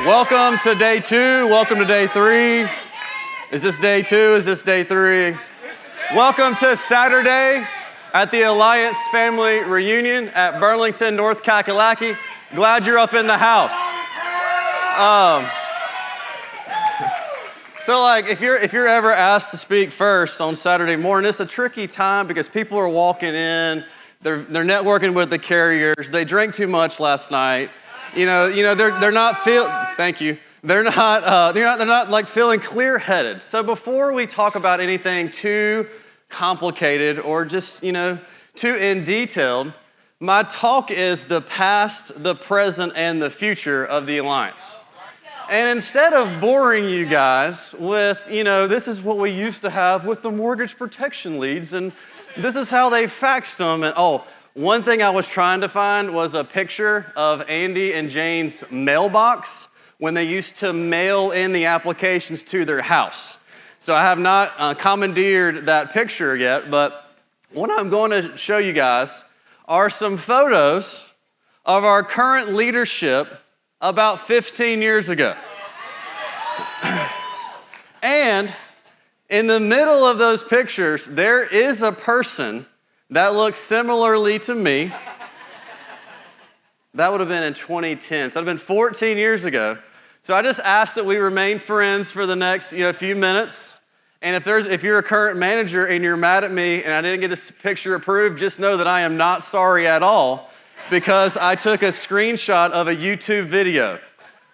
Welcome to day 2. Welcome to day 3. Is this day 2? Is this day 3? Welcome to Saturday at the Alliance Family Reunion at Burlington, North Kakalaki. Glad you're up in the house. So if you're ever asked to speak first on Saturday morning, it's a tricky time because people are walking in, they're networking with the carriers, they drank too much last night. They're not thank you. They're not like feeling clear-headed. So before we talk about anything too complicated or just, too in detail, my talk is the past, the present, and the future of the Alliance. And instead of boring you guys with, this is what we used to have with the mortgage protection leads, and this is how they faxed them, and one thing I was trying to find was a picture of Andy and Jane's mailbox when they used to mail in the applications to their house. So I have not commandeered that picture yet, but what I'm going to show you guys are some photos of our current leadership about 15 years ago. And in the middle of those pictures, there is a person that looks similarly to me. That would have been in 2010. So that would have been 14 years ago. So I just asked that we remain friends for the next few minutes. And if you're a current manager and you're mad at me and I didn't get this picture approved, just know that I am not sorry at all because I took a screenshot of a YouTube video.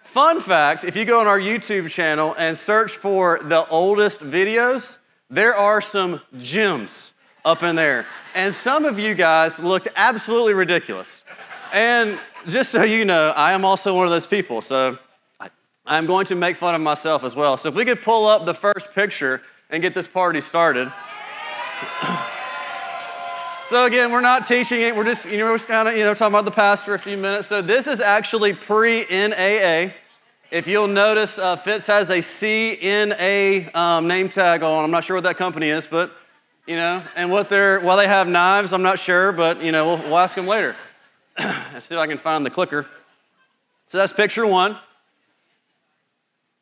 Fun fact, if you go on our YouTube channel and search for the oldest videos, there are some gems up in there. And some of you guys looked absolutely ridiculous. And just so you know, I am also one of those people. So I'm going to make fun of myself as well. So if we could pull up the first picture and get this party started. So again, we're not teaching it. We're just, we're just kind of, talking about the past for a few minutes. So this is actually pre-NAA. If you'll notice, Fitz has a CNA name tag on. I'm not sure what that company is, but and while they have knives, I'm not sure, but we'll ask them later. Let's see if I can find the clicker. So that's picture 1.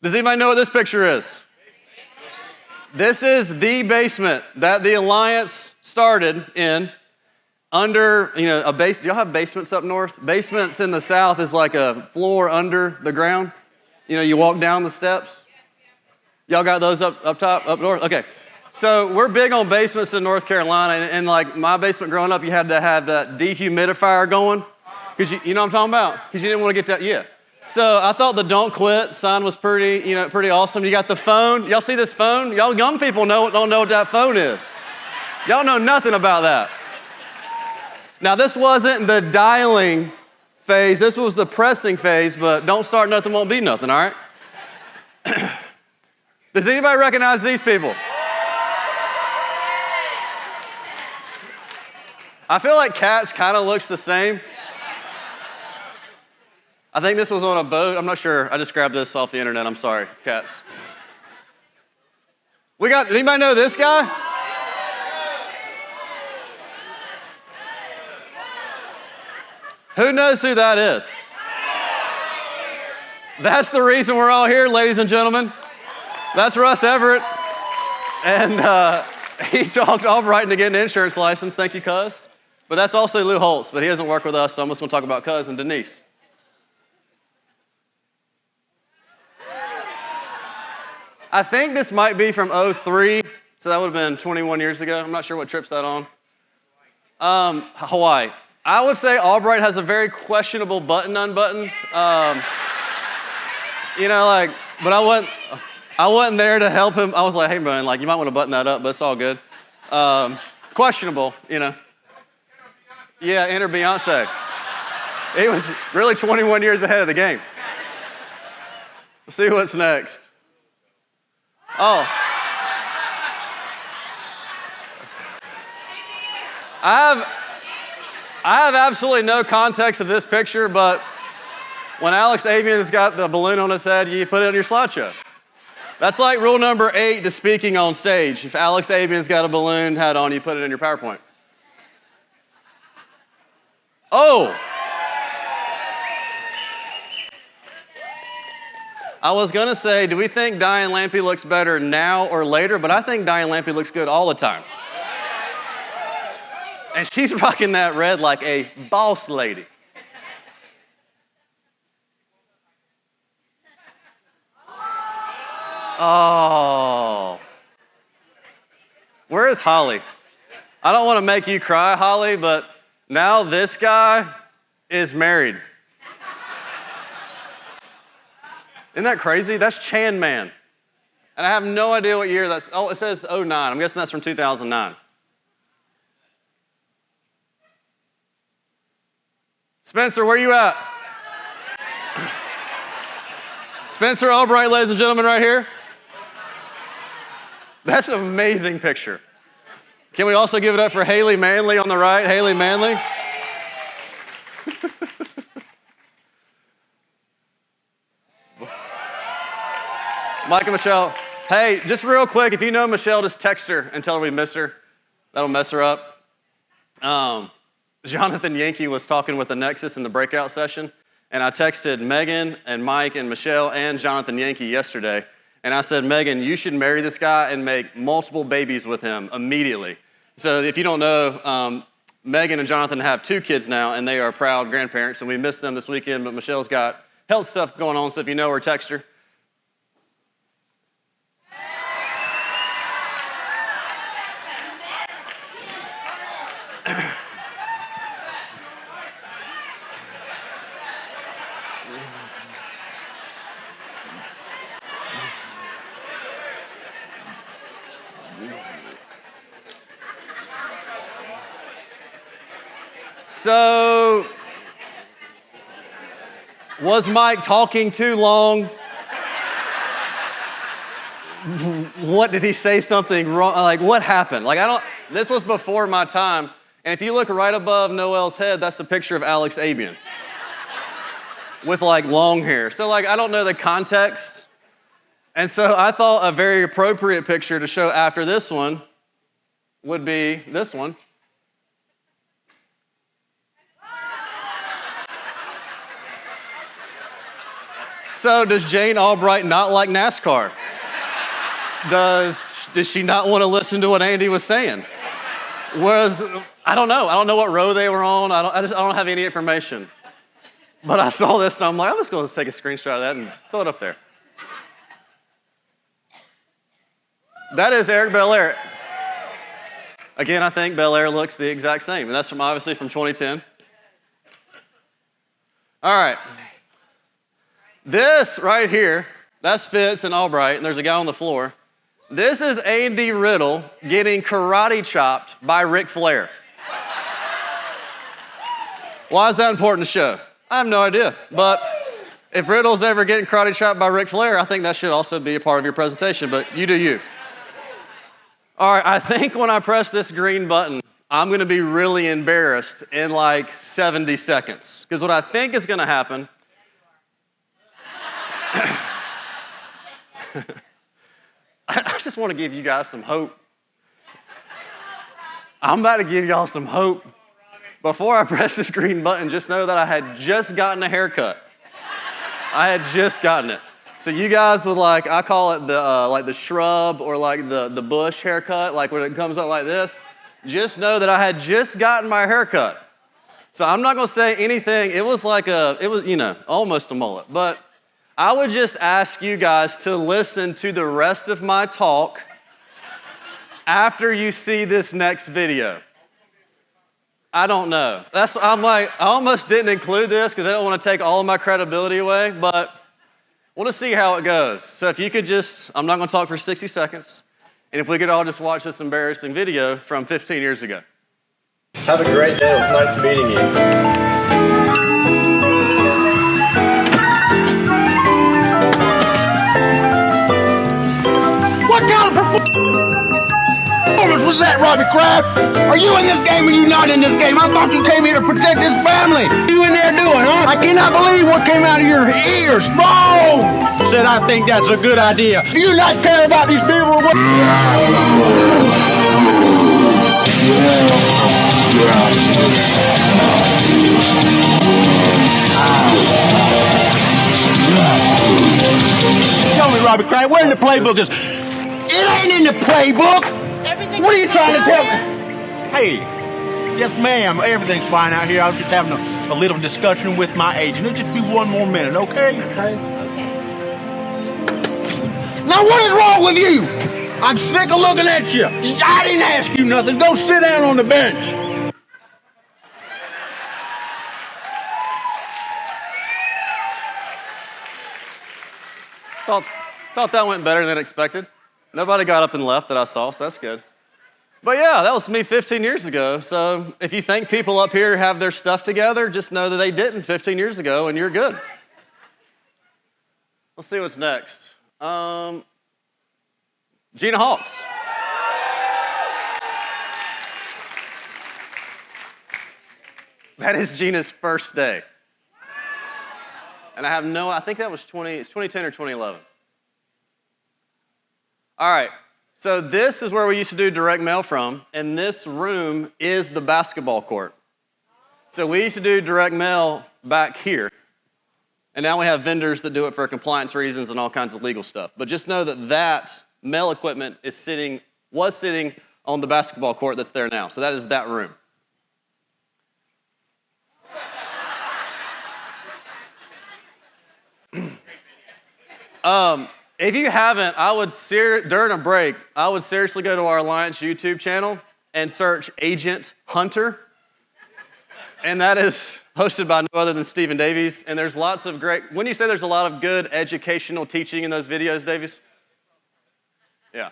Does anybody know what this picture is? This is the basement that the Alliance started in under, a base. Do y'all have basements up north? Basements in the south is like a floor under the ground. You walk down the steps. Y'all got those up top, up north? Okay. So we're big on basements in North Carolina, and like my basement growing up, you had to have that dehumidifier going, because you know what I'm talking about? Because you didn't want to get that, yeah. So I thought the don't quit sign was pretty awesome. You got the phone. Y'all see this phone? Y'all young people don't know what that phone is. Y'all know nothing about that. Now this wasn't the dialing phase, this was the pressing phase, but don't start nothing, won't be nothing, all right? Does anybody recognize these people? I feel like Cats kind of looks the same. I think this was on a boat. I'm not sure. I just grabbed this off the internet. I'm sorry, Cats. Does anybody know this guy? Who knows who that is? That's the reason we're all here, ladies and gentlemen. That's Russ Everett. And he talked Albright into getting an insurance license. Thank you, cuz. But that's also Lou Holtz, but he doesn't work with us, so I'm just going to talk about cuz and Denise. I think this might be from 2003, so that would have been 21 years ago. I'm not sure what trip's that on. Hawaii. I would say Albright has a very questionable button unbutton. But I wasn't there to help him. I was like, hey man, you might want to button that up, but it's all good. Questionable, Yeah, enter Beyonce. He was really 21 years ahead of the game. Let's see what's next. Oh. I have absolutely no context of this picture, but when Alex Avian's got the balloon on his head, you put it on your slideshow. That's like rule number 8 to speaking on stage. If Alex Avian's got a balloon hat on, you put it in your PowerPoint. Oh! I was going to say, do we think Diane Lampy looks better now or later? But I think Diane Lampy looks good all the time. And she's rocking that red like a boss lady. Oh. Where is Holly? I don't want to make you cry, Holly, but now this guy is married. Isn't that crazy? That's Chan Man. And I have no idea what year that's. Oh, it says 09. I'm guessing that's from 2009. Spencer, where you at? Spencer Albright, ladies and gentlemen, right here. That's an amazing picture. Can we also give it up for Haley Manley on the right? Haley Manley. Mike and Michelle. Hey, just real quick, if you know Michelle, just text her and tell her we miss her. That'll mess her up. Jonathan Yankee was talking with the Nexus in the breakout session, and I texted Megan and Mike and Michelle and Jonathan Yankee yesterday, and I said, Megan, you should marry this guy and make multiple babies with him immediately. So if you don't know, Megan and Jonathan have 2 kids now, and they are proud grandparents, and we missed them this weekend, but Michelle's got health stuff going on, so if you know her, text her. So, was Mike talking too long? What, did he say something wrong? Like, what happened? Like, this was before my time. And if you look right above Noel's head, that's a picture of Alex Abian with like long hair. So like, I don't know the context. And so I thought a very appropriate picture to show after this one would be this one. So does Jane Albright not like NASCAR? Does she not want to listen to what Andy was saying? I don't know. I don't know what row they were on. I don't have any information. But I saw this and I'm like, I'm just going to take a screenshot of that and throw it up there. That is Eric Belair. Again, I think Belair looks the exact same. And that's obviously from 2010. All right. This right here, that's Fitz and Albright, and there's a guy on the floor. This is Andy Riddle getting karate chopped by Ric Flair. Why is that important to show? I have no idea. But if Riddle's ever getting karate chopped by Ric Flair, I think that should also be a part of your presentation, but you do you. All right, I think when I press this green button, I'm going to be really embarrassed in like 70 seconds. Because what I think is going to happen I just want to give you guys some hope. I'm about to give y'all some hope. Before I press this green button, just know that I had just gotten a haircut. I had just gotten it. So you guys would like, I call it the shrub or like the bush haircut, like when it comes up like this. Just know that I had just gotten my haircut. So I'm not going to say anything. It was almost a mullet. But I would just ask you guys to listen to the rest of my talk after you see this next video. I don't know. I almost didn't include this because I don't want to take all of my credibility away, but we'll just see how it goes. So if you could I'm not going to talk for 60 seconds, and if we could all just watch this embarrassing video from 15 years ago. Have a great day. It was nice meeting you. Was that, Robbie Kraft? Are you in this game or you not in this game? I thought you came here to protect this family. What you in there doing, huh? I cannot believe what came out of your ears. Wrong! Said I think that's a good idea. Do you not care about these people or what? right? Where in the playbook is? It ain't in the playbook. What are you trying to tell me? Hey, yes, ma'am. Everything's fine out here. I was just having a little discussion with my agent. It'll just be 1 more minute, okay? Okay. Now, what is wrong with you? I'm sick of looking at you. I didn't ask you nothing. Go sit down on the bench. Thought that went better than expected. Nobody got up and left that I saw, so that's good. But yeah, that was me 15 years ago. So if you think people up here have their stuff together, just know that they didn't 15 years ago, and you're good. Let's see what's next. Gina Hawks. That is Gina's first day. And I think that was 2010 or 2011. All right, so this is where we used to do direct mail from, and this room is the basketball court. So we used to do direct mail back here, and now we have vendors that do it for compliance reasons and all kinds of legal stuff. But just know that that mail equipment was sitting on the basketball court that's there now. So that is that room. If you haven't, during a break, I would seriously go to our Alliance YouTube channel and search Agent Hunter. And that is hosted by no other than Stephen Davies. And there's lots of great, when you say there's a lot of good educational teaching in those videos, Davies? Yeah.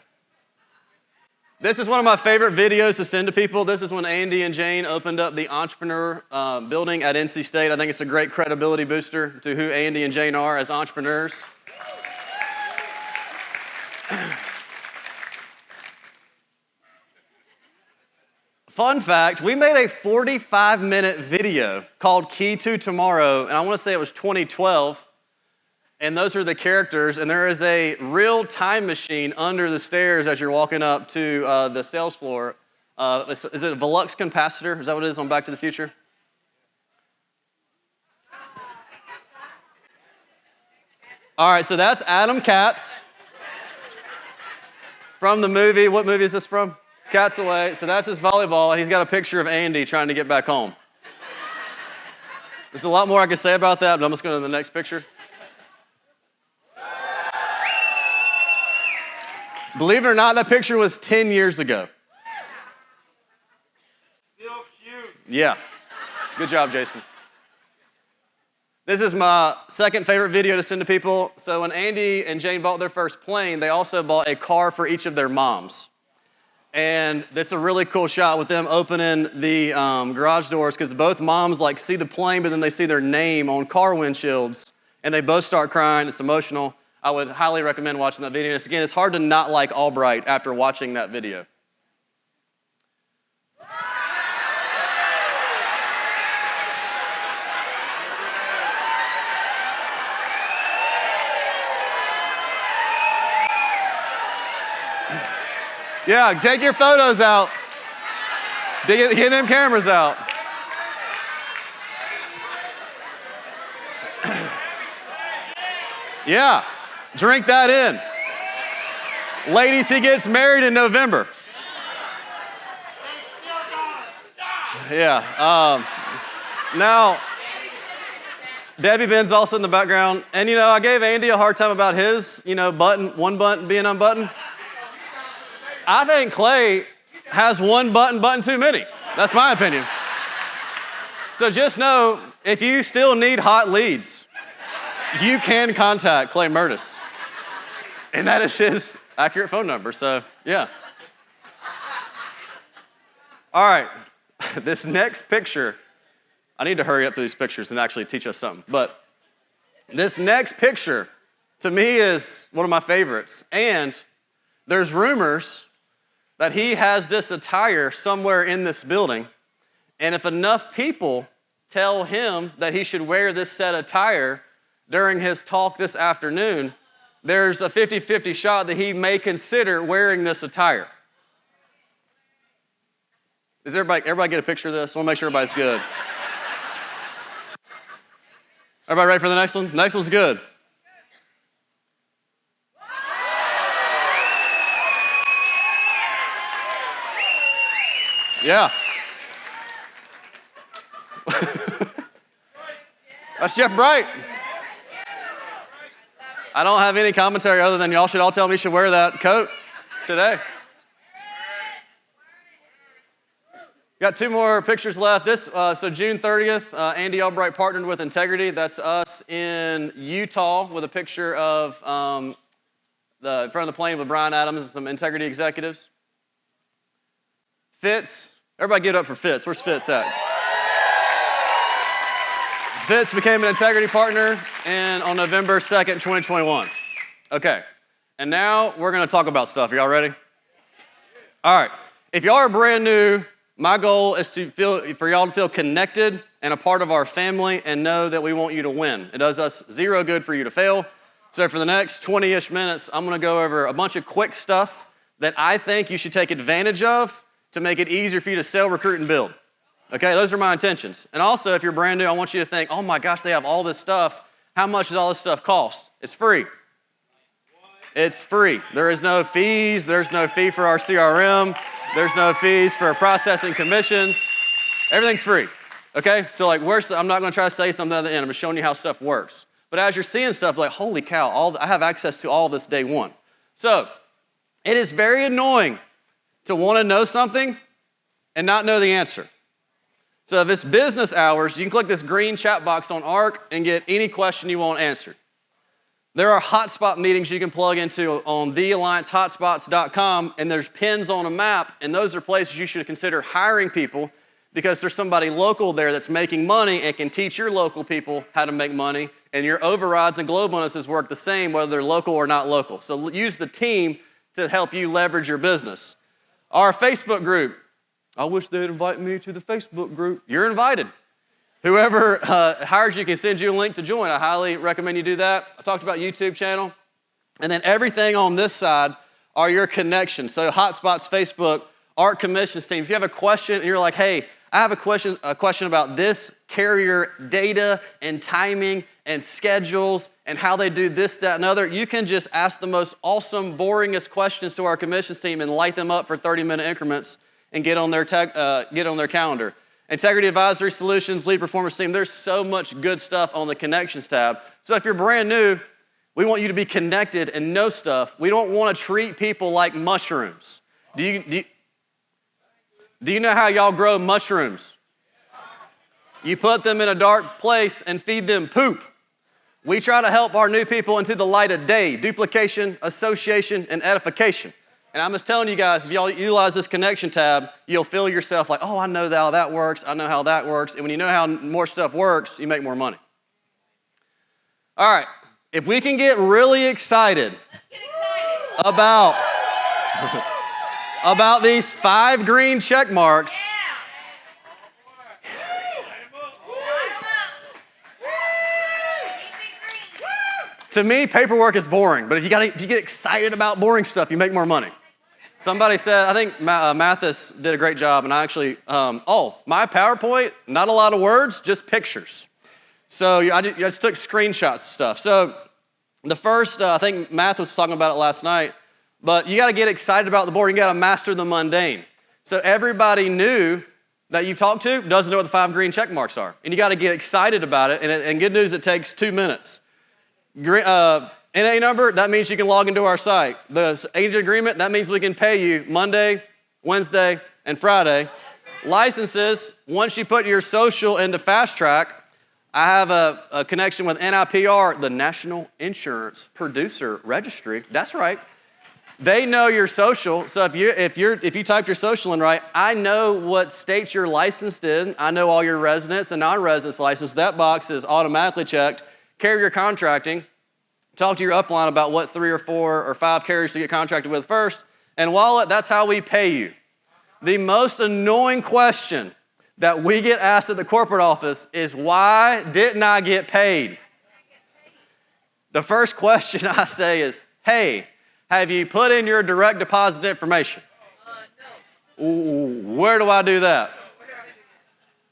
This is one of my favorite videos to send to people. This is when Andy and Jane opened up the entrepreneur building at NC State. I think it's a great credibility booster to who Andy and Jane are as entrepreneurs. Fun fact, we made a 45-minute video called Key to Tomorrow, and I want to say it was 2012, and those are the characters, and there is a real time machine under the stairs as you're walking up to the sales floor. Is it a Velux capacitor? Is that what it is on Back to the Future? All right, so that's Adam Katz from the movie. What movie is this from? Cat's Away. So that's his volleyball, and he's got a picture of Andy trying to get back home. There's a lot more I could say about that, but I'm just going to the next picture. Believe it or not, that picture was 10 years ago. Still cute. Yeah. Good job, Jason. This is my second favorite video to send to people. So when Andy and Jane bought their first plane, they also bought a car for each of their moms. And it's a really cool shot with them opening the garage doors because both moms like see the plane, but then they see their name on car windshields, and they both start crying. It's emotional. I would highly recommend watching that video. And again, it's hard to not like Albright after watching that video. Yeah, take your photos out. Get them cameras out. Yeah, drink that in. Ladies, he gets married in November. Yeah. Now, Debbie Ben's also in the background. And, I gave Andy a hard time about his, one button being unbuttoned. I think Clay has one button too many. That's my opinion. So just know, if you still need hot leads, you can contact Clay Murtis. And that is his accurate phone number, so yeah. All right, this next picture, I need to hurry up through these pictures and actually teach us something. But this next picture, to me, is one of my favorites. And there's rumors that he has this attire somewhere in this building, and if enough people tell him that he should wear this set attire during his talk this afternoon, there's a 50-50 shot that he may consider wearing this attire. Does everybody get a picture of this? I want to make sure everybody's good. Everybody ready for the next one? The next one's good. Yeah. That's Jeff Bright. I don't have any commentary other than y'all should all tell me you should wear that coat today. Got 2 more pictures left. So June 30th, Andy Albright partnered with Integrity. That's us in Utah with a picture of the front of the plane with Brian Adams and some Integrity executives. Fitz, everybody get up for Fitz. Where's Fitz at? Fitz became an Integrity partner on November 2nd, 2021. Okay, and now we're gonna talk about stuff. Are y'all ready? All right, if y'all are brand new, my goal is for y'all to feel connected and a part of our family and know that we want you to win. It does us zero good for you to fail. So for the next 20-ish minutes, I'm gonna go over a bunch of quick stuff that I think you should take advantage of to make it easier for you to sell, recruit, and build. Okay, those are my intentions. And also, if you're brand new, I want you to think, oh my gosh, they have all this stuff. How much does all this stuff cost? It's free. It's free. There is no fees. There's no fee for our CRM. There's no fees for processing commissions. Everything's free. Okay, so like, I'm not gonna try to say something at the end. I'm just showing you how stuff works. But as you're seeing stuff, like, holy cow, I have access to all this day one. So, it is very annoying to wanna know something and not know the answer. So if it's business hours, you can click this green chat box on ARC and get any question you want answered. There are hotspot meetings you can plug into on thealliancehotspots.com, and there's pins on a map, and those are places you should consider hiring people because there's somebody local there that's making money and can teach your local people how to make money, and your overrides and glow bonuses work the same whether they're local or not local. So use the team to help you leverage your business. Our Facebook group, I wish they'd invite me to the Facebook group. You're invited. Whoever hires you can send you a link to join. I highly recommend you do that. I talked about YouTube channel. And then everything on this side are your connections. So Hotspots, Facebook, ARC commissions team. If you have a question and you're like, hey, I have a question about this carrier data and timing and schedules and how they do this, that, and other, you can just ask the most awesome, boringest questions to our commissions team and light them up for 30-minute increments and get on their calendar. Integrity Advisory Solutions, Lead Performance Team, there's so much good stuff on the Connections tab. So if you're brand new, we want you to be connected and know stuff. We don't want to treat people like mushrooms. Do you know how y'all grow mushrooms? You put them in a dark place and feed them poop. We try to help our new people into the light of day, duplication, association, and edification. And I'm just telling you guys, if y'all utilize this connection tab, you'll feel yourself like, oh, I know how that works. I know how that works. And when you know how more stuff works, you make more money. All right. If we can get really excited about these 5 green check marks. To me, paperwork is boring, but if you get excited about boring stuff, you make more money. Somebody said, I think Mathis did a great job, and I actually, my PowerPoint, not a lot of words, just pictures. So I just took screenshots of stuff. So the first, I think Math was talking about it last night, but you got to get excited about the boring. You got to master the mundane. So everybody new that you've talked to doesn't know what the 5 green check marks are, and you got to get excited about it. And good news, it takes 2 minutes. NA number, that means you can log into our site. The agent agreement, that means we can pay you Monday, Wednesday, and Friday. Licenses, once you put your social into Fast Track, I have a connection with NIPR, the National Insurance Producer Registry. That's right. They know your social, so if you typed your social in right, I know what states you're licensed in. I know all your residents and non-residents licenses. That box is automatically checked. Carrier contracting. Talk to your upline about what 3 or 4 or 5 carriers to get contracted with first. And wallet, that's how we pay you. The most annoying question that we get asked at the corporate office is, why didn't I get paid? The first question I say is, hey, have you put in your direct deposit information? No. Where do I do that?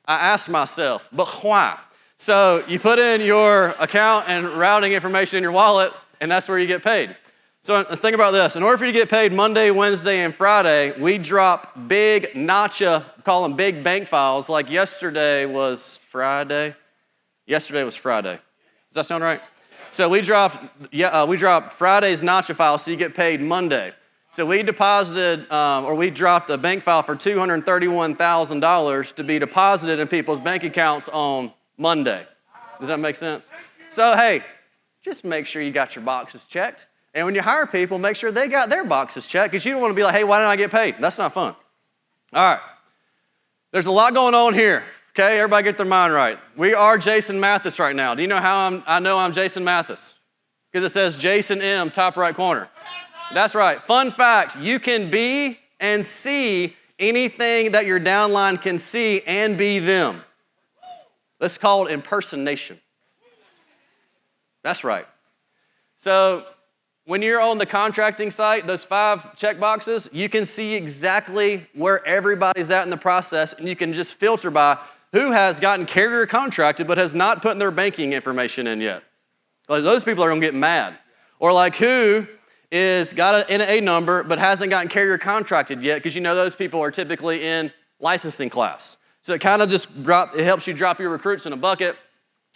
I ask myself, but why? So you put in your account and routing information in your wallet, and that's where you get paid. So think about this. In order for you to get paid Monday, Wednesday, and Friday, we drop big nacha, call them big bank files, like yesterday was Friday. Yesterday was Friday. Does that sound right? So we dropped Friday's nacha file so you get paid Monday. So we deposited, we dropped a bank file for $231,000 to be deposited in people's bank accounts on Monday. Does that make sense? So hey, just make sure you got your boxes checked. And when you hire people, make sure they got their boxes checked, because you don't want to be like, hey, why didn't I get paid? That's not fun. All right. There's a lot going on here, okay? Everybody get their mind right. We are Jason Mathis right now. Do you know how I know I'm Jason Mathis? Because it says Jason M, top right corner. That's right. Fun fact, you can be and see anything that your downline can see and be them. That's called impersonation. That's right. So when you're on the contracting site, those 5 check boxes, you can see exactly where everybody's at in the process, and you can just filter by who has gotten carrier contracted but has not put their banking information in yet. Like, those people are going to get mad. Or like who is got an NA number but hasn't gotten carrier contracted yet, because you know those people are typically in licensing class. So it kind of just helps you drop your recruits in a bucket.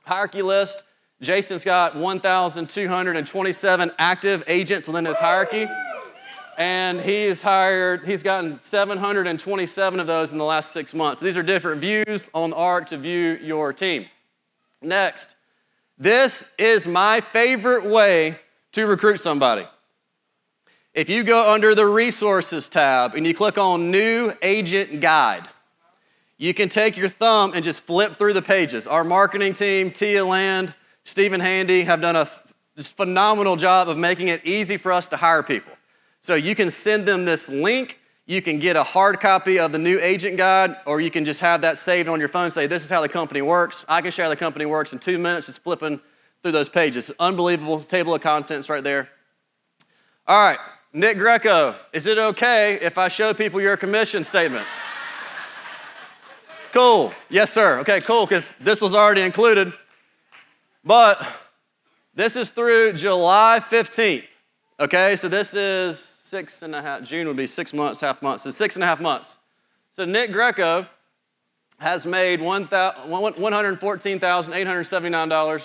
Hierarchy list. Jason's got 1,227 active agents within his hierarchy, and he's gotten 727 of those in the last 6 months. These are different views on the arc to view your team. Next, this is my favorite way to recruit somebody. If you go under the Resources tab and you click on New Agent Guide, you can take your thumb and just flip through the pages. Our marketing team, Tia Land, Stephen Handy have done a just phenomenal job of making it easy for us to hire people. So you can send them this link, you can get a hard copy of the new agent guide, or you can just have that saved on your phone and say, this is how the company works. I can share how the company works in 2 minutes, just flipping through those pages. Unbelievable table of contents right there. All right, Nick Greco, is it okay if I show people your commission statement? Cool, yes sir, okay, cool, because this was already included. But this is through July 15th, okay? So this is 6.5, June would be 6 months, half months, so 6.5 months. So Nick Greco has made $114,879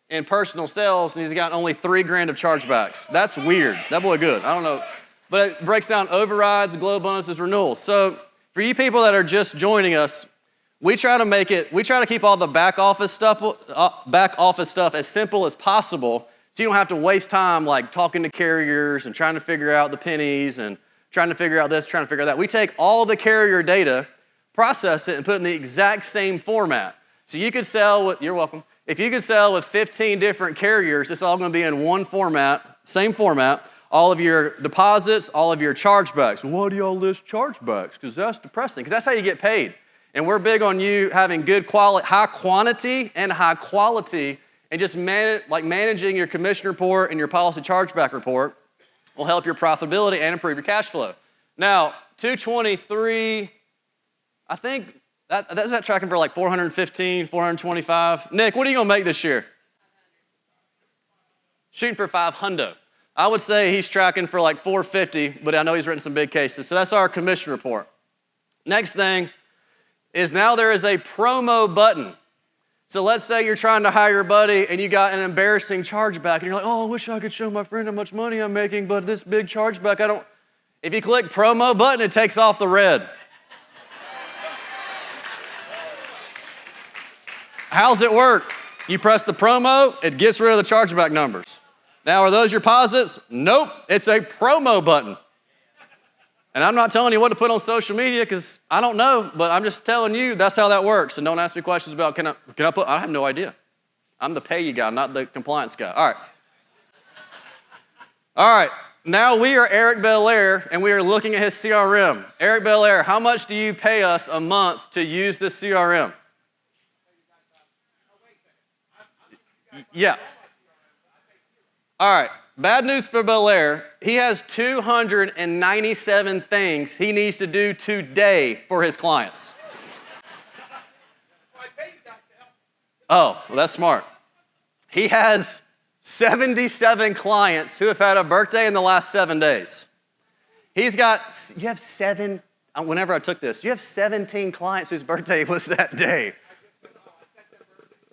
in personal sales, and he's got only $3,000 of chargebacks. That's weird. That boy good. I don't know. But it breaks down overrides, glow bonuses, renewals. So for you people that are just joining us, we try to keep all the back office stuff as simple as possible, so you don't have to waste time like talking to carriers and trying to figure out the pennies and trying to figure out this, trying to figure out that. We take all the carrier data, process it, and put it in the exact same format. So you could sell with, you're welcome, if you could sell with 15 different carriers, it's all going to be in one format, same format, all of your deposits, all of your chargebacks. Why do y'all list chargebacks? Because that's depressing, because that's how you get paid. And we're big on you having good quality, high quantity and high quality, and just managing your commission report and your policy chargeback report will help your profitability and improve your cash flow. Now, 223, I think that's that tracking for like 415, 425. Nick, what are you gonna make this year? Shooting for 500. I would say he's tracking for like 450, but I know he's written some big cases. So that's our commission report. Next thing is now there is a promo button. So let's say you're trying to hire a buddy and you got an embarrassing chargeback and you're like, oh, I wish I could show my friend how much money I'm making, but this big chargeback, I don't. If you click promo button, it takes off the red. How's it work? You press the promo, it gets rid of the chargeback numbers. Now, are those your posits? Nope, it's a promo button. And I'm not telling you what to put on social media because I don't know, but I'm just telling you that's how that works. And don't ask me questions about can I put, I have no idea. I'm the payee guy, not the compliance guy. All right. All right, now we are Eric Belair and we are looking at his CRM. Eric Belair, how much do you pay us a month to use this CRM? Yeah. All right. Bad news for Belair, he has 297 things he needs to do today for his clients. Oh, well, that's smart. He has 77 clients who have had a birthday in the last 7 days. Whenever I took this, you have 17 clients whose birthday was that day.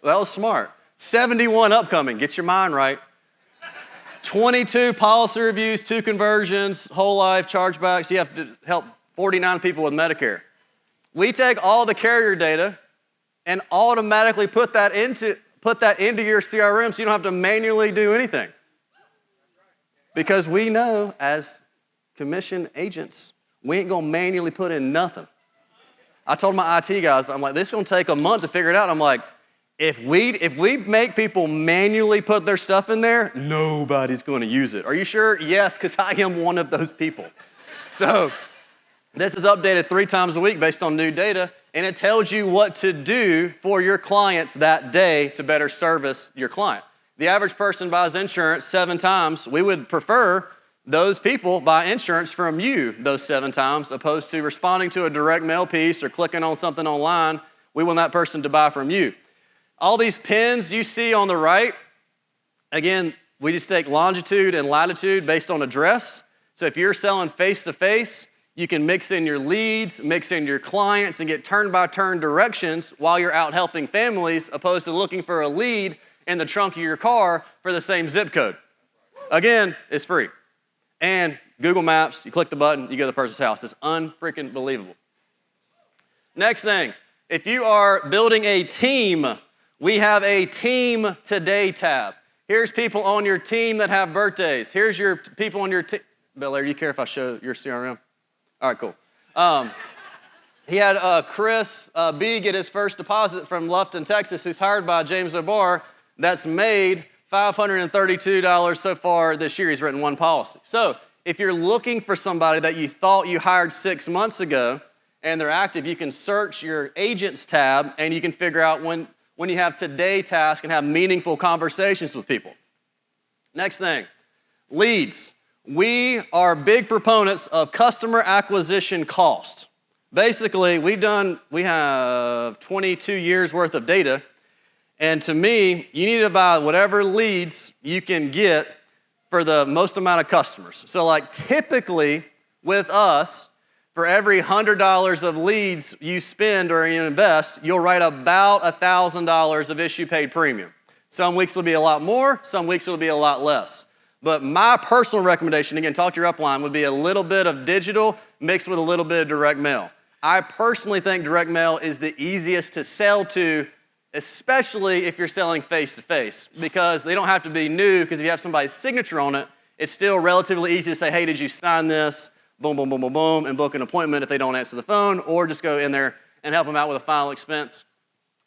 That was smart. 71 upcoming, get your mind right. 22 policy reviews, 2 conversions, whole life, chargebacks. You have to help 49 people with Medicare. We take all the carrier data and automatically put that into your CRM so you don't have to manually do anything. Because we know as commission agents, we ain't gonna manually put in nothing. I told my IT guys, I'm like, this is gonna take a month to figure it out. I'm like, if we make people manually put their stuff in there, nobody's gonna use it. Are you sure? Yes, because I am one of those people. So this is updated 3 times a week based on new data, and it tells you what to do for your clients that day to better service your client. The average person buys insurance 7 times. We would prefer those people buy insurance from you those 7 times, opposed to responding to a direct mail piece or clicking on something online. We want that person to buy from you. All these pins you see on the right, again, we just take longitude and latitude based on address. So if you're selling face-to-face, you can mix in your leads, mix in your clients, and get turn-by-turn directions while you're out helping families, opposed to looking for a lead in the trunk of your car for the same zip code. Again, it's free. And Google Maps, you click the button, you go to the person's house. It's unfreaking believable. Next thing, if you are building a team, we have a Team Today tab. Here's people on your team that have birthdays. Here's your people on your team. Bel Air, do you care if I show your CRM? All right, cool. He had Chris B get his first deposit from Lufton, Texas, who's hired by James O'Barr. That's made $532 so far this year. He's written 1 policy. So if you're looking for somebody that you thought you hired 6 months ago and they're active, you can search your agents tab and you can figure out when you have today tasks and have meaningful conversations with people. Next thing, leads. We are big proponents of customer acquisition cost. Basically, we have 22 years worth of data, and to me, you need to buy whatever leads you can get for the most amount of customers. So like typically with us, for every $100 of leads you spend or you invest, you'll write about $1,000 of issue paid premium. Some weeks it'll be a lot more, some weeks it'll be a lot less. But my personal recommendation, again, talk to your upline, would be a little bit of digital mixed with a little bit of direct mail. I personally think direct mail is the easiest to sell to, especially if you're selling face-to-face, because they don't have to be new, because if you have somebody's signature on it, it's still relatively easy to say, hey, did you sign this? Boom, boom, boom, boom, boom, and book an appointment if they don't answer the phone, or just go in there and help them out with a final expense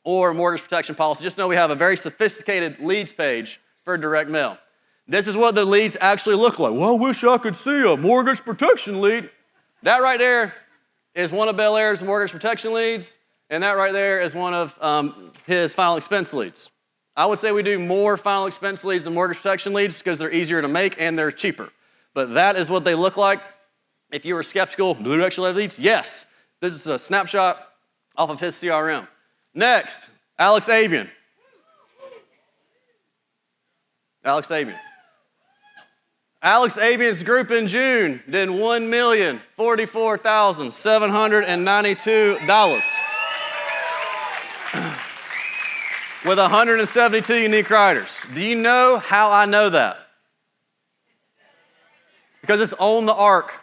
or mortgage protection policy. Just know we have a very sophisticated leads page for direct mail. This is what the leads actually look like. Well, I wish I could see a mortgage protection lead. That right there is one of Bel Air's mortgage protection leads, and that right there is one of his final expense leads. I would say we do more final expense leads than mortgage protection leads because they're easier to make and they're cheaper. But that is what they look like. If you were skeptical, do they actually have leads? Yes. This is a snapshot off of his CRM. Next, Alex Abian. Alex Abian. Alex Abian's group in June did $1,044,792 with 172 unique riders. Do you know how I know that? Because it's on the ARC.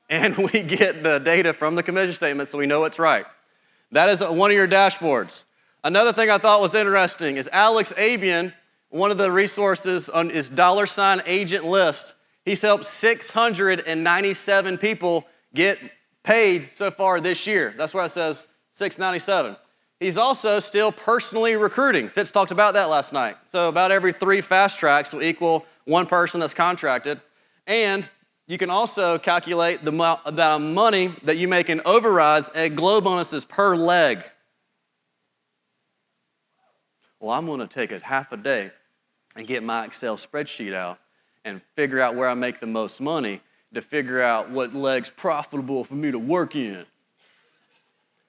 And we get the data from the commission statement so we know it's right. That is one of your dashboards. Another thing I thought was interesting is Alex Abian, one of the resources on his $agent list, he's helped 697 people get paid so far this year. That's why it says 697. He's also still personally recruiting. Fitz talked about that last night. So about every 3 fast tracks will equal 1 person that's contracted. And you can also calculate the amount of money that you make in overrides and glow bonuses per leg. Well, I'm going to take it half a day and get my Excel spreadsheet out and figure out where I make the most money to figure out what leg's profitable for me to work in.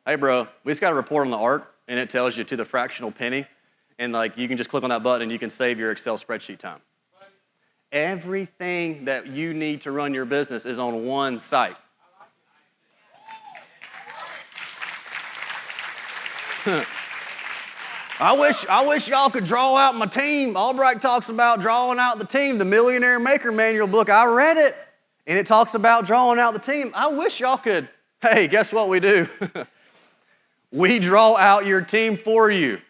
Hey, bro, we just got a report on the ARC, and it tells you to the fractional penny. And like you can just click on that button and you can save your Excel spreadsheet time. Everything that you need to run your business is on one site. I wish y'all could draw out my team. Albright talks about drawing out the team. The Millionaire Maker Manual book, I read it, and it talks about drawing out the team. I wish y'all could. Hey, guess what we do? We draw out your team for you.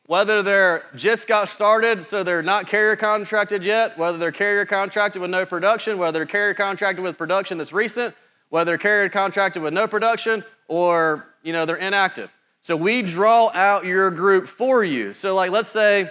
Whether they're just got started, so they're not carrier contracted yet, whether they're carrier contracted with no production, whether they're carrier contracted with production that's recent, whether they're carrier contracted with no production, or they're inactive. So we draw out your group for you. So like let's say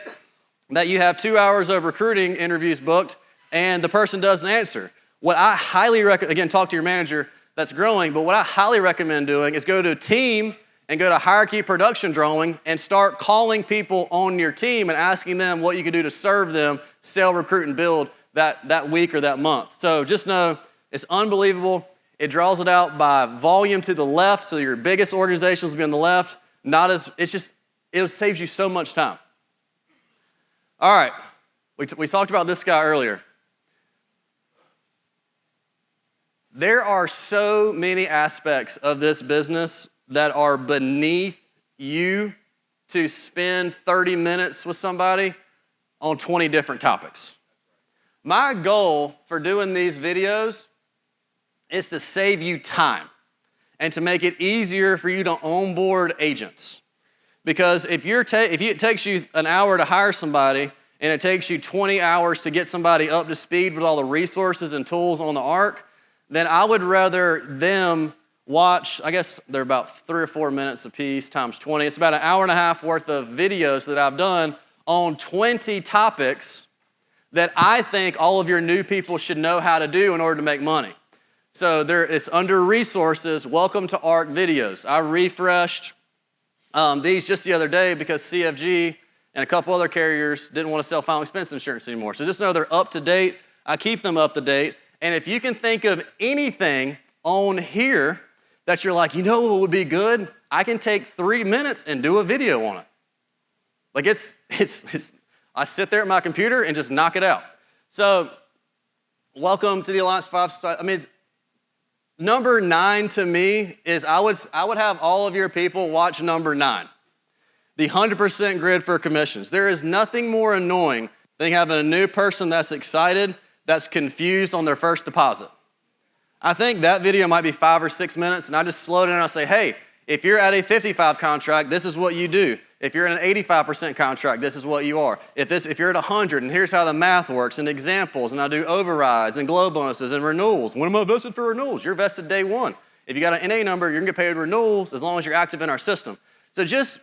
that you have 2 hours of recruiting interviews booked and the person doesn't answer. What I highly recommend, again, talk to your manager that's growing, but what I highly recommend doing is go to team and go to hierarchy production drawing and start calling people on your team and asking them what you can do to serve them, sell, recruit, and build that week or that month. So just know it's unbelievable. It draws it out by volume to the left, so your biggest organizations will be on the left. It saves you so much time. All right, we talked about this guy earlier. There are so many aspects of this business that are beneath you to spend 30 minutes with somebody on 20 different topics. My goal for doing these videos is to save you time and to make it easier for you to onboard agents. Because if it takes you an hour to hire somebody and it takes you 20 hours to get somebody up to speed with all the resources and tools on the Arc, then I would rather them watch, I guess they're about 3 or 4 minutes a piece times 20. It's about an hour and a half worth of videos that I've done on 20 topics that I think all of your new people should know how to do in order to make money. So it's under resources, welcome to ARC videos. I refreshed these just the other day because CFG and a couple other carriers didn't want to sell final expense insurance anymore. So just know they're up to date. I keep them up to date. And if you can think of anything on here that you're like, what would be good? I can take 3 minutes and do a video on it. Like I sit there at my computer and just knock it out. So welcome to the Alliance 5-Star. Number 9 to me is I would have all of your people watch number 9, the 100% grid for commissions. There is nothing more annoying than having a new person that's excited, that's confused on their first deposit. I think that video might be 5 or 6 minutes, and I just slow it down and I say, hey, if you're at a 55 contract, this is what you do. If you're in an 85% contract, this is what you are. If you're at 100, and here's how the math works, and examples, and I do overrides and glow bonuses and renewals. When am I vested for renewals? You're vested day one. If you got an NA number, you're gonna get paid renewals as long as you're active in our system. So just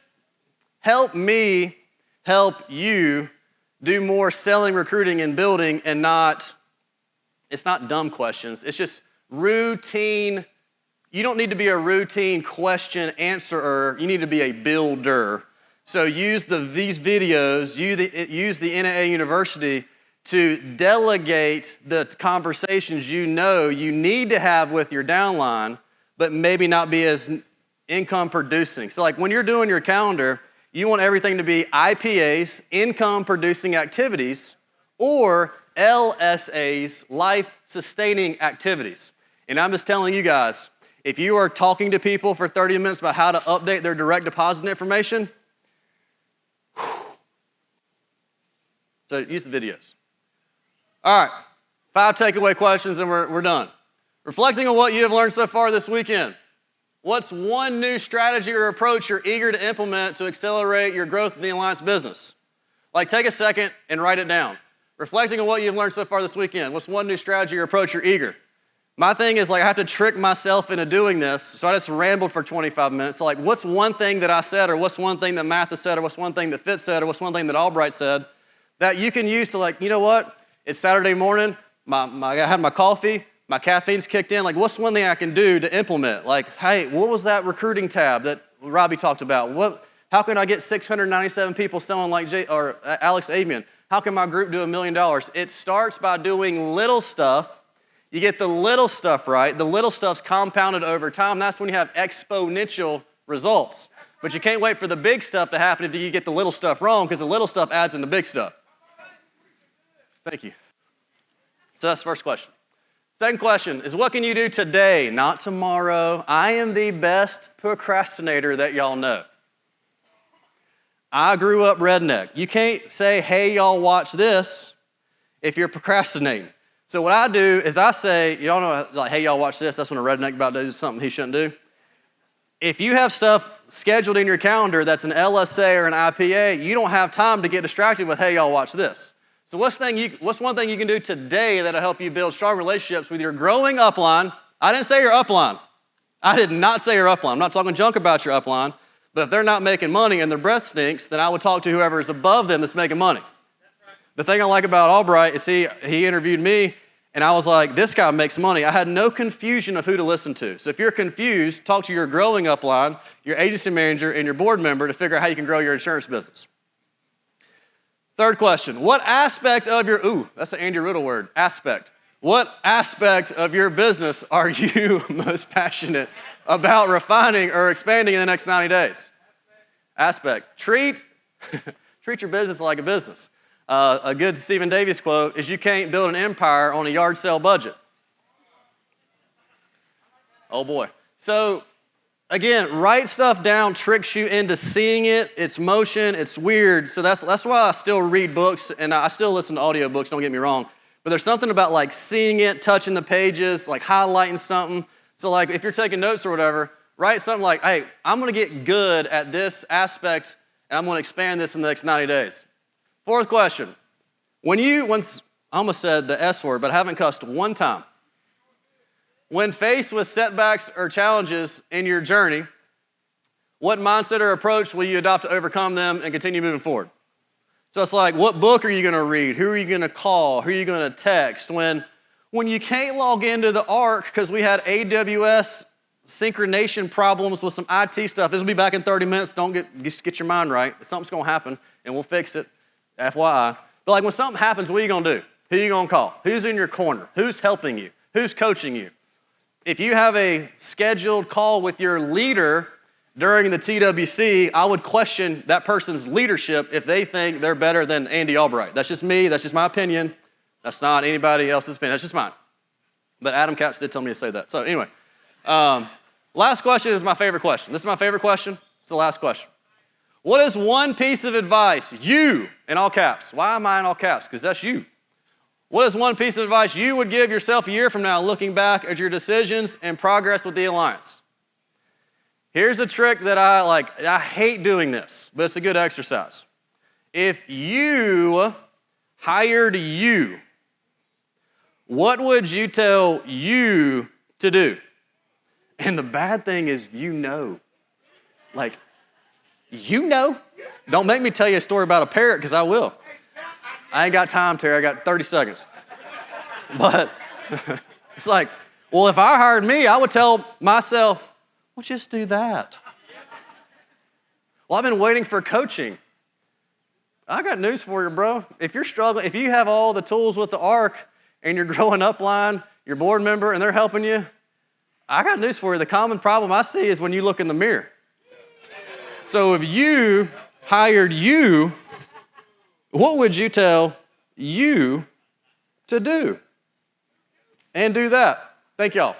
help me help you do more selling, recruiting, and building, and it's not dumb questions. It's just routine. You don't need to be a routine question answerer. You need to be a builder. So use these videos, use the NAA University to delegate the conversations you need to have with your downline, but maybe not be as income producing. So like when you're doing your calendar, you want everything to be IPAs, income producing activities, or LSAs, life sustaining activities. And I'm just telling you guys, if you are talking to people for 30 minutes about how to update their direct deposit information, so use the videos. All right, 5 takeaway questions and we're done. Reflecting on what you have learned so far this weekend, what's one new strategy or approach you're eager to implement to accelerate your growth in the Alliance business? Like take a second and write it down. Reflecting on what you've learned so far this weekend, what's one new strategy or approach you're eager? My thing is I have to trick myself into doing this, so I just rambled for 25 minutes. So what's one thing that I said, or what's one thing that Matha said, or what's one thing that Fitz said, or what's one thing that Albright said that you can use to you know what? It's Saturday morning, I had my coffee, my caffeine's kicked in. What's one thing I can do to implement? Hey, what was that recruiting tab that Robbie talked about? How can I get 697 people selling like Alex Avian? How can my group do $1 million? It starts by doing little stuff. You get the little stuff right. The little stuff's compounded over time. That's when you have exponential results. But you can't wait for the big stuff to happen if you get the little stuff wrong, because the little stuff adds in the big stuff. Thank you. So that's the first question. Second question is, what can you do today, not tomorrow? I am the best procrastinator that y'all know. I grew up redneck. You can't say, hey, y'all, watch this if you're procrastinating. So what I do is I say, y'all know, like, hey, y'all, watch this. That's when a redneck about to do something he shouldn't do. If you have stuff scheduled in your calendar that's an LSA or an IPA, you don't have time to get distracted with, hey, y'all, watch this. So what's one thing you can do today that'll help you build strong relationships with your growing upline? I didn't say your upline. I did not say your upline. I'm not talking junk about your upline. But if they're not making money and their breath stinks, then I would talk to whoever is above them that's making money. The thing I like about Albright is he interviewed me, and I was like, this guy makes money. I had no confusion of who to listen to. So if you're confused, talk to your growing upline, your agency manager, and your board member to figure out how you can grow your insurance business. Third question, what aspect of your, that's an Andy Riddle word, aspect. What aspect of your business are you most passionate about refining or expanding in the next 90 days? Aspect. Treat your business like a business. A good Stephen Davies quote is, you can't build an empire on a yard sale budget. Oh boy. So again, write stuff down tricks you into seeing it. It's motion, it's weird. So that's why I still read books and I still listen to audiobooks, don't get me wrong. But there's something about like seeing it, touching the pages, like highlighting something. So like if you're taking notes or whatever, write something like, hey, I'm gonna get good at this aspect and I'm gonna expand this in the next 90 days. Fourth question, I almost said the S word, but I haven't cussed one time. When faced with setbacks or challenges in your journey, what mindset or approach will you adopt to overcome them and continue moving forward? So it's like, what book are you going to read? Who are you going to call? Who are you going to text? When you can't log into the Ark because we had AWS synchronization problems with some IT stuff, this will be back in 30 minutes. Just get your mind right. Something's going to happen, and we'll fix it, FYI. But like when something happens, what are you going to do? Who are you going to call? Who's in your corner? Who's helping you? Who's coaching you? If you have a scheduled call with your leader during the TWC, I would question that person's leadership if they think they're better than Andy Albright. That's just me. That's just my opinion. That's not anybody else's opinion. That's just mine. But Adam Katz did tell me to say that. So anyway, last question is my favorite question. This is my favorite question. It's the last question. What is one piece of advice you, in all caps? Why am I in all caps? Because that's you. What is one piece of advice you would give yourself a year from now looking back at your decisions and progress with the Alliance? Here's a trick that I hate doing this, but it's a good exercise. If you hired you, what would you tell you to do? And the bad thing is, you know. Don't make me tell you a story about a parrot, because I will. I ain't got time, Terry. I got 30 seconds. But it's like, well, if I hired me, I would tell myself, well, just do that. Well, I've been waiting for coaching. I got news for you, bro. If you're struggling, if you have all the tools with the Ark and you're growing upline, your board member, and they're helping you, I got news for you. The common problem I see is when you look in the mirror. So if you hired you, what would you tell you to do? And do that. Thank y'all.